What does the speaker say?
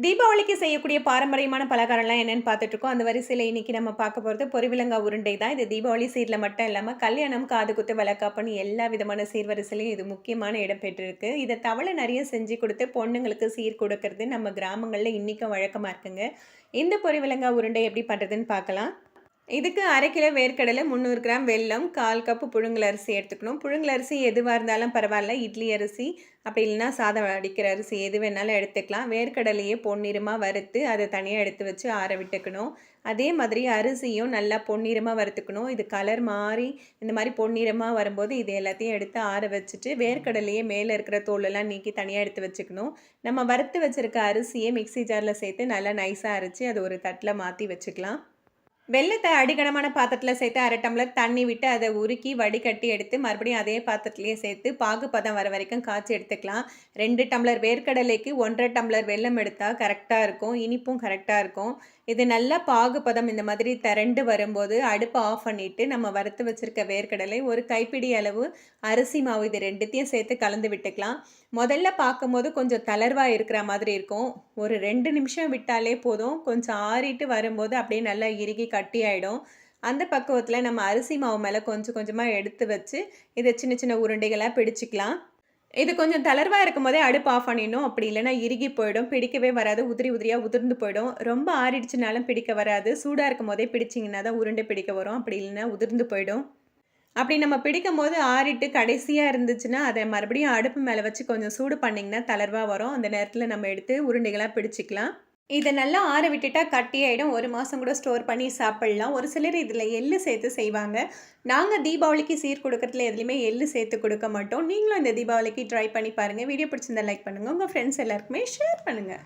தீபாவளிக்கு செய்யக்கூடிய பாரம்பரியமான பலகாரம்லாம் என்னன்னு பார்த்துட்ருக்கோம். அந்த வரிசையில இன்னைக்கு நம்ம பார்க்க போறது பொரிவிலங்கா உருண்டை தான். இது தீபாவளி சீர்ல மட்டும் இல்லாம, கல்யாணம், காதுகுத்து, வளைகாப்புன்னு எல்லா விதமான சீர்வரிசையிலயும் இது முக்கியமான இடம் பெற்றிருக்கு. இத தவள நெறைய செஞ்சு குடுத்து பொண்ணுங்களுக்கு சீர் குடுக்கறது நம்ம கிராமங்கள்ல இன்னிக்கும் வழக்கமா இருக்குங்க. இந்த பொரிவிலங்கா உருண்டை எப்படி பண்றதுன்னு பார்க்கலாம். இதுக்கு 1/2 கிலோ வேர்க்கடலை, 300 கிராம் வெல்லம், 1/4 கப்பு புழுங்கல் அரிசி எடுத்துக்கணும். புழுங்கல் அரிசி எதுவா இருந்தாலும் பரவாயில்ல. இட்லி அரிசி, அப்படி இல்லைன்னா சாதம் வடிக்கிற அரிசி எது வேணாலும் எடுத்துக்கலாம். வேர்க்கடலையே பொன்னிறமா வறுத்து, அதை தனியா எடுத்து வச்சு ஆற விட்டுக்கணும். அதே மாதிரி அரிசியும் நல்லா பொன்னிறமா வறுத்துக்கணும். இது கலர் மாறி, இந்த மாதிரி பொன்னிறமா வரும்போது இது எல்லாத்தையும் எடுத்து ஆற வச்சுட்டு, வேர்க்கடலையே மேலே இருக்கிற தோலெல்லாம் நீக்கி தனியா எடுத்து வச்சுக்கணும். நம்ம வறுத்து வச்சிருக்க அரிசியை மிக்ஸி ஜாரில் சேர்த்து நல்லா நைஸா அரைச்சு, அதை ஒரு தட்டில் மாற்றி வச்சுக்கலாம். வெல்லத்த அடிகனமான பாத்திரத்துல சேர்த்து 1/2 டம்ளர் தண்ணி விட்டு அதை உருக்கி வடிகட்டி எடுத்து மறுபடியும் அதே பாத்திரத்திலேயே சேர்த்து பாகுபதம் வர வரைக்கும் காய்ச்சி எடுத்துக்கலாம். 2 டம்ளர் வேர்க்கடலைக்கு 1/2 டம்ளர் வெல்லம் எடுத்தால் கரெக்டாக இருக்கும். இனிப்பும் கரெக்டாக இருக்கும். இது நல்லா பாகுபதம் இந்த மாதிரி திரண்டு வரும்போது அடுப்பை ஆஃப் பண்ணிவிட்டு நம்ம வறுத்து வச்சுருக்க வேர்க்கடலை, ஒரு கைப்பிடி அளவு அரிசி மாவு, இது 2த்தையும் சேர்த்து கலந்து விட்டுக்கலாம். முதல்ல பார்க்கும்போது கொஞ்சம் தளர்வாக இருக்கிற மாதிரி இருக்கும். ஒரு 2 நிமிஷம் விட்டாலே போதும். கொஞ்சம் ஆறிட்டு வரும்போது அப்படியே நல்லா இறுகி கட்டி ஆகிடும். அந்த பக்குவத்தில் நம்ம அரிசி மாவு மேலே கொஞ்சம் கொஞ்சமாக எடுத்து வச்சு இதை சின்ன சின்ன உருண்டைகளாக பிடிச்சிக்கலாம். இது கொஞ்சம் தளர்வாக இருக்கும்போதே அடுப்பு ஆஃப் பண்ணிடணும். அப்படி இல்லைன்னா இறுகி போயிடும், பிடிக்கவே வராது, உதிரி உதிரியாக உதிர்ந்து போயிடும். ரொம்ப ஆறிடுச்சுனாலும் பிடிக்க வராது. சூடாக இருக்கும் போதே பிடிச்சிங்கன்னா தான் உருண்டை பிடிக்க வரும். அப்படி இல்லைன்னா உதிர்ந்து போயிடும். அப்படி நம்ம பிடிக்கும்போது ஆறிட்டு கடைசியாக இருந்துச்சுன்னா அதை மறுபடியும் அடுப்பு மேலே வச்சு கொஞ்சம் சூடு பண்ணிங்கன்னா தளர்வாக வரும். அந்த நேரத்தில் நம்ம எடுத்து உருண்டைகளாக பிடிச்சிக்கலாம். இதை நல்லா ஆற விட்டுட்டா கட்டியாயிடும். 1 மாதம் கூட ஸ்டோர் பண்ணி சாப்பிட்லாம். ஒரு சிலர் இதில் எள்ளு சேர்த்து செய்வாங்க. நாங்கள் தீபாவளிக்கு சீர் கொடுக்கறதுல எதுலேயுமே எள்ளு சேர்த்து கொடுக்க மாட்டோம். நீங்களும் இந்த தீபாவளிக்கு ட்ரை பண்ணி பாருங்கள். வீடியோ பிடிச்சிருந்தா லைக் பண்ணுங்கள். உங்கள் ஃப்ரெண்ட்ஸ் எல்லாருக்குமே ஷேர் பண்ணுங்கள்.